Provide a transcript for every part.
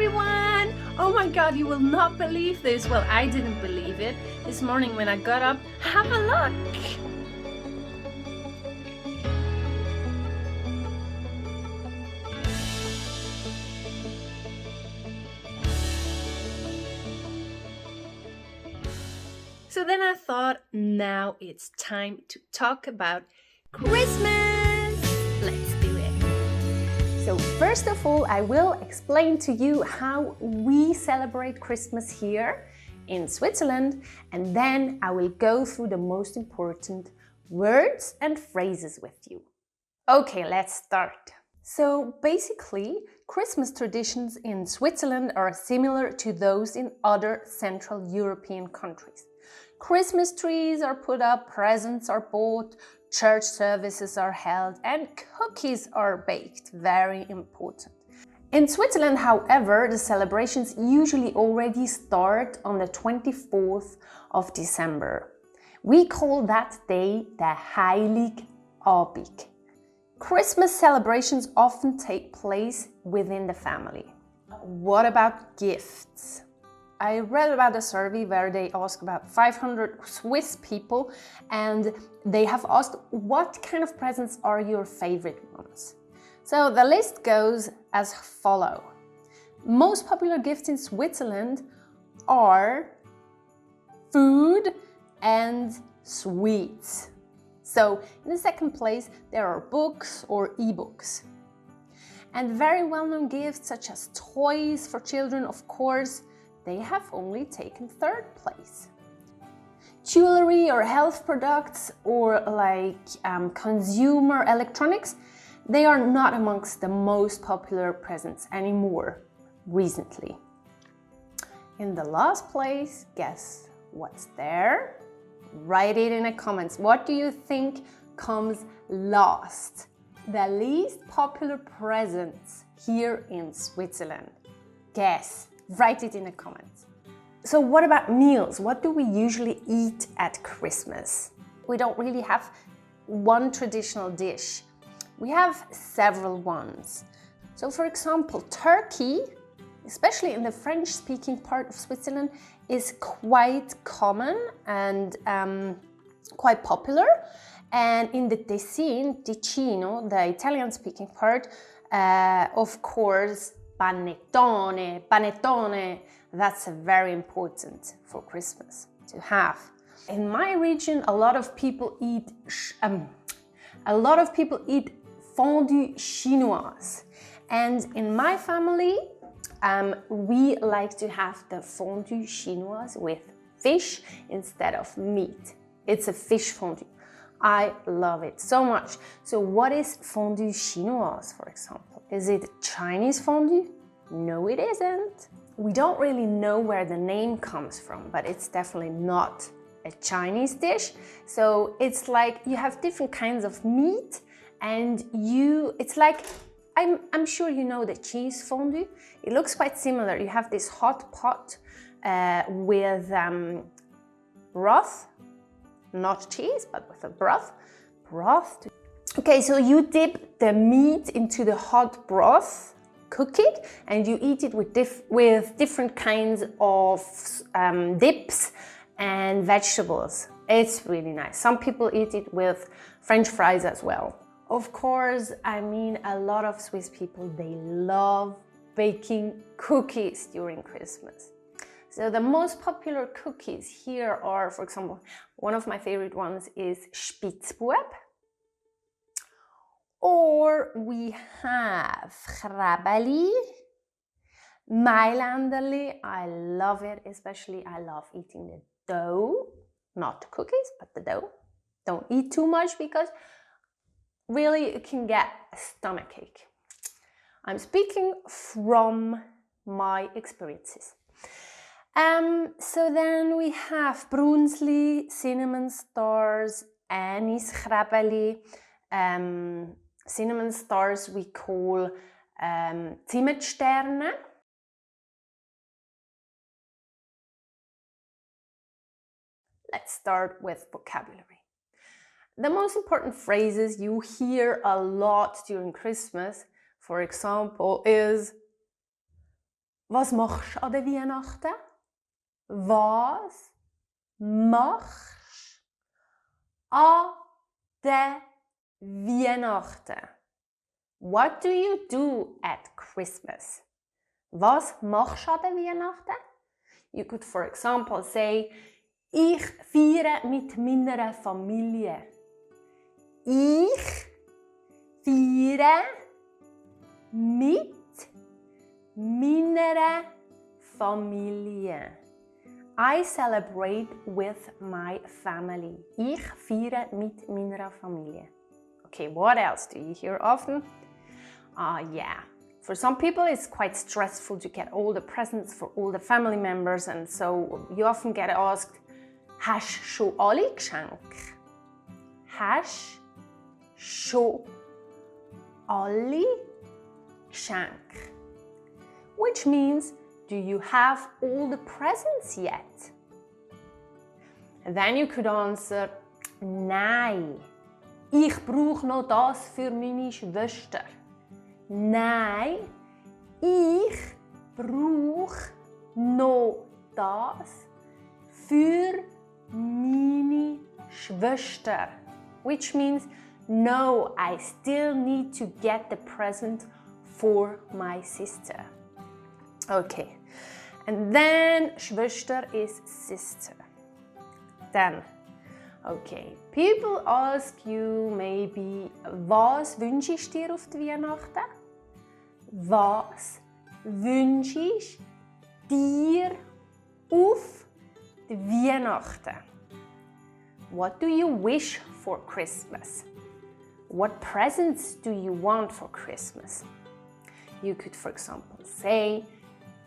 everyone! Oh my god, you will not believe this. Well, I didn't believe it. This morning when I got up, have a look! So then I thought, now it's time to talk about Christmas! Let's do it! So first of all, I will explain to you how we celebrate Christmas here in Switzerland, and then I will go through the most important words and phrases with you. Okay, let's start. So basically, Christmas traditions in Switzerland are similar to those in other Central European countries. Christmas trees are put up, presents are bought, church services are held, and cookies are baked. Very important. In Switzerland, however, the celebrations usually already start on the 24th of December. We call that day the Heiligabend. Christmas celebrations often take place within the family. What about gifts? I read about a survey where they asked about 500 Swiss people, and they have asked, what kind of presents are your favorite ones? So the list goes as follows. Most popular gifts in Switzerland are food and sweets. So in the second place, there are books or e-books. And very well-known gifts such as toys for children, of course, they have only taken third place. Jewelry or health products or consumer electronics, they are not amongst the most popular presents anymore recently. In the last place, guess what's there? Write it in the comments. What do you think comes last? The least popular presents here in Switzerland. Guess. Write it in the comments. So what about meals? What do we usually eat at Christmas? We don't really have one traditional dish. We have several ones. So for example, turkey, especially in the French-speaking part of Switzerland, is quite common and quite popular. And in the Ticino, the Italian-speaking part, of course, panettone, that's very important for Christmas to have. In my region, a lot of people eat fondue chinoise. And in my family, we like to have the fondue chinoise with fish instead of meat. It's a fish fondue. I love it so much. So what is fondue chinoise, for example? Is it Chinese fondue? No, it isn't. We don't really know where the name comes from, but it's definitely not a Chinese dish. So it's like you have different kinds of meat, and it's like, I'm sure you know the cheese fondue. It looks quite similar. You have this hot pot with broth, not cheese, but with a broth. Okay, so you dip the meat into the hot broth, cook it, and you eat it with different kinds of dips and vegetables. It's really nice. Some people eat it with French fries as well. Of course, I mean, a lot of Swiss people, they love baking cookies during Christmas. So the most popular cookies here are, for example, one of my favorite ones is Spitzbub. Or we have Krabeli, Mailänderli. I love it, especially I love eating the dough, not the cookies, but the dough. Don't eat too much because really you can get a stomachache. I'm speaking from my experiences. So then we have Brunsli, cinnamon stars, Anis Krabeli. Cinnamon stars we call Zimtsterne. Let's start with vocabulary. The most important phrases you hear a lot during Christmas, for example, is Was machst du an den Weihnachten? Was machst du an den Weihnachten? What do you do at Christmas? Was machst du an den Weihnachten? You could, for example, say, ich feiere mit meiner Familie. Ich feiere mit meiner Familie. I celebrate with my family. Ich feiere mit meiner Familie. Okay, what else do you hear often? Yeah. For some people, it's quite stressful to get all the presents for all the family members, and so you often get asked, hast schon alle Geschenke? Hast schon alle Geschenke? Which means, do you have all the presents yet? And then you could answer, nein, ich brauche noch das für meine Schwester. Nein, ich brauche noch das für meine Schwester. Which means, no, I still need to get the present for my sister. Okay, and then Schwester is sister. Then, okay, people ask you maybe, was wünschst du dir auf die Weihnachten? Was wünschst dir auf die Weihnachten? What do you wish for Christmas? What presents do you want for Christmas? You could, for example, say,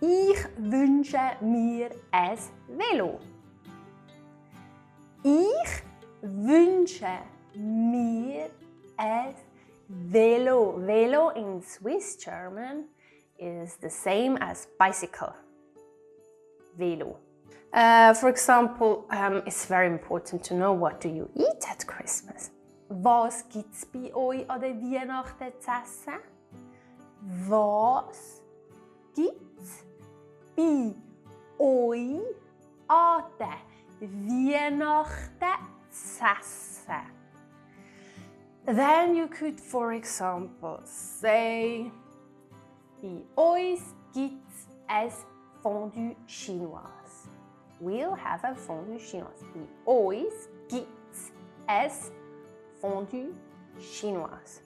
ich wünsche mir ein Velo. Ich wünsche mir ein Velo. Velo in Swiss German is the same as bicycle. Velo. For example, it's very important to know, what do you eat at Christmas? Was gibt's bei euch an den Weihnachten zu essen? Was gibt's bei euch an den Weihnachten zu essen? Then you could, for example, say, bei uns gibt's ein Fondue chinois. We'll have a fondue chinois. Bei uns gibt's ein Fondue chinois.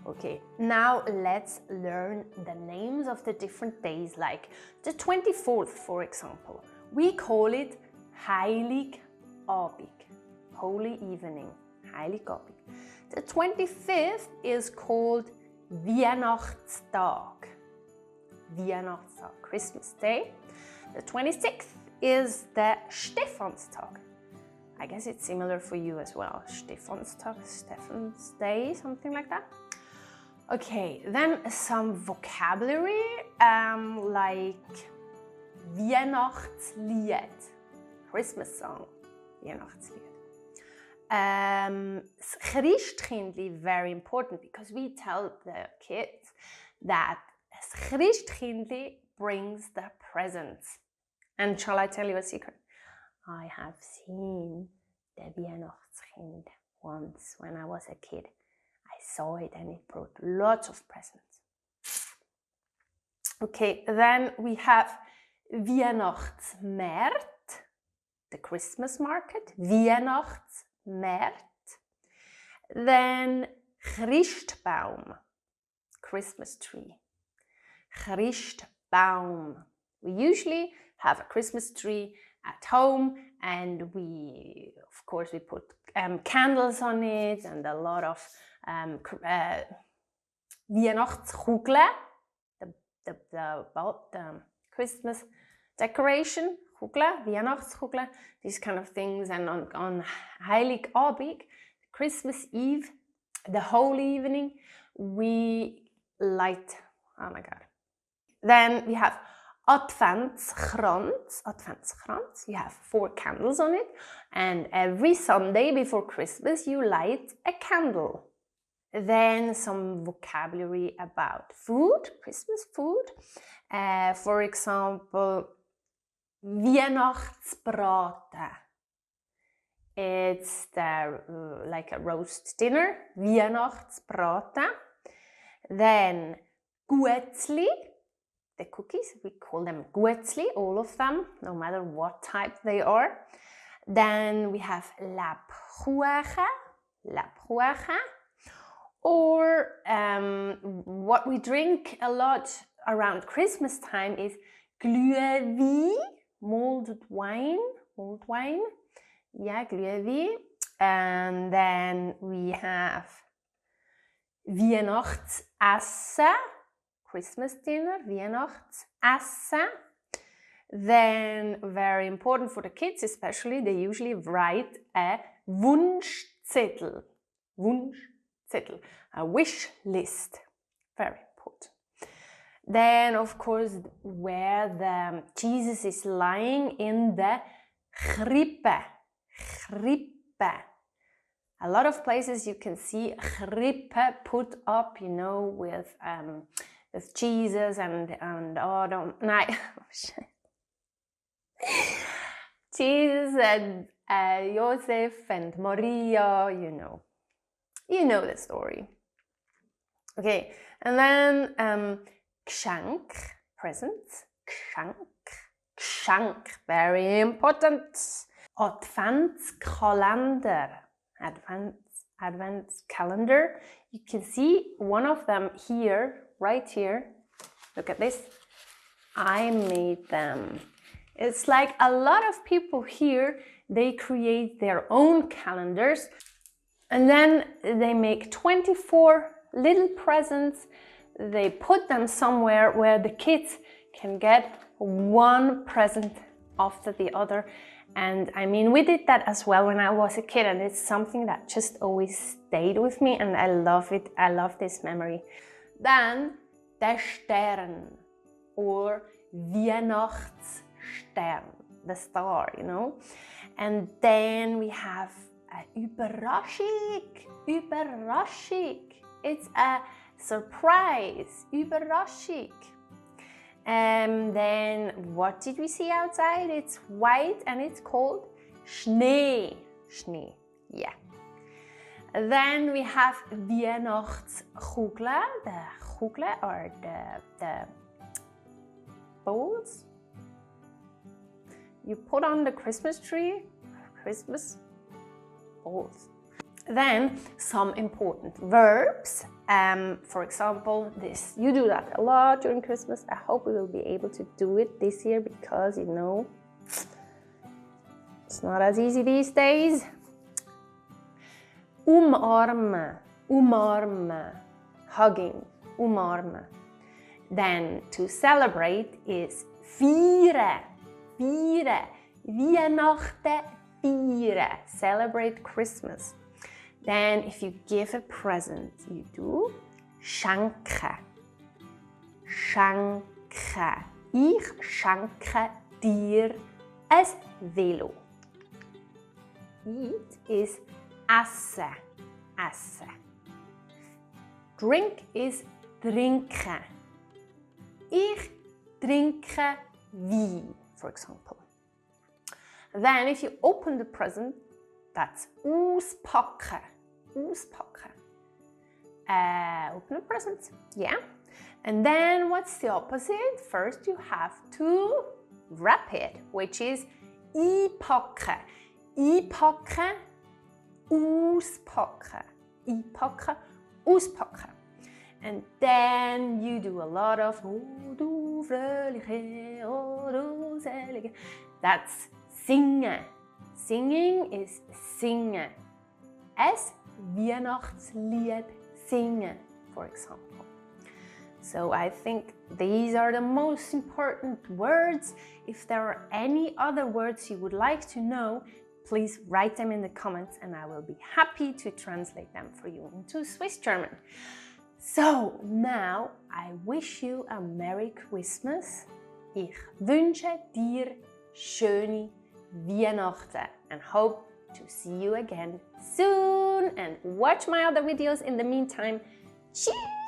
Okay, now let's learn the names of the different days, like the 24th, for example. We call it Heiligabend, Holy Evening, Heiligabend. The 25th is called Weihnachtstag, Weihnachtstag, Christmas Day. The 26th is the Stephanstag. I guess it's similar for you as well. Stephanstag, Stephan's Day, something like that. Okay, then some vocabulary like Weihnachtslied, Christmas song, Weihnachtslied. Christkindli, very important, because we tell the kids that Christkindli brings the presents. And shall I tell you a secret? I have seen the Weihnachtskind once when I was a kid. I saw it and it brought lots of presents. Okay, then we have Weihnachtsmarkt, the Christmas market, Weihnachtsmarkt. Then Christbaum, Christmas tree, Christbaum. We usually have a Christmas tree at home, and we put candles on it and a lot of Weihnachtskugel, the Christmas decoration, Kugel, Weihnachtskugel, these kind of things. And on Heiligabend, Christmas Eve, the whole evening, we light, oh my God. Then we have Adventskranz, you have 4 candles on it, and every Sunday before Christmas you light a candle. Then some vocabulary about food, Christmas food. For example, Weihnachtsbraten. It's like a roast dinner, Weihnachtsbraten. Then Guetzli, the cookies, we call them Guetzli, all of them, no matter what type they are. Then we have Lebkuchen, or what we drink a lot around Christmas time is Glühwein, mulled wine. Yeah, Glühwein. And then we have Weihnachtsessen, Christmas dinner, Weihnachtsessen. Then, very important for the kids especially, they usually write a Wunschzettel, a wish list. Very important. Then, of course, where the Jesus is lying in the Krippe. A lot of places you can see Krippe put up, you know, with Jesus and Jesus and Joseph and Maria, you know the story. Okay, and then Geschenk, presents, Geschenk, very important. Advent calendar. You can see one of them here, right here. Look at this. I made them. It's like a lot of people here, they create their own calendars and then they make 24 little presents. They put them somewhere where the kids can get one present after the other. And I mean, we did that as well when I was a kid, and it's something that just always stayed with me, and I love it. I love this memory. Then, der Stern, or Weihnachtsstern, the star, you know. And then we have a Überraschung. It's a surprise, Überraschung. And then what did we see outside? It's white and it's called Schnee. Yeah. Then we have Weihnachtskugel, the Kugel or the balls you put on the Christmas tree, Christmas balls. Then some important verbs. For example, this. You do that a lot during Christmas. I hope we will be able to do it this year because, you know, it's not as easy these days. Umarmen, hugging, umarmen. Then to celebrate is feiern, Weihnachten feiern, celebrate Christmas. Then if you give a present, you do schenken. Ich schenke dir ein Velo. Eat is essen. Drink is trinken. Ich trinke Wein, for example. Then if you open the present, that's auspacken. Open a present, yeah. And then what's the opposite? First you have to wrap it, which is einpacken. Einpacken, auspacken. And then you do a lot of O du fröhliche, O du selige. That's singen. Singing is singen. As Weihnachtslied singen, for example. So I think these are the most important words. If there are any other words you would like to know, please write them in the comments and I will be happy to translate them for you into Swiss German. So now I wish you a Merry Christmas. Ich wünsche dir schöne Weihnachten and hope to see you again soon and watch my other videos in the meantime. Cheers!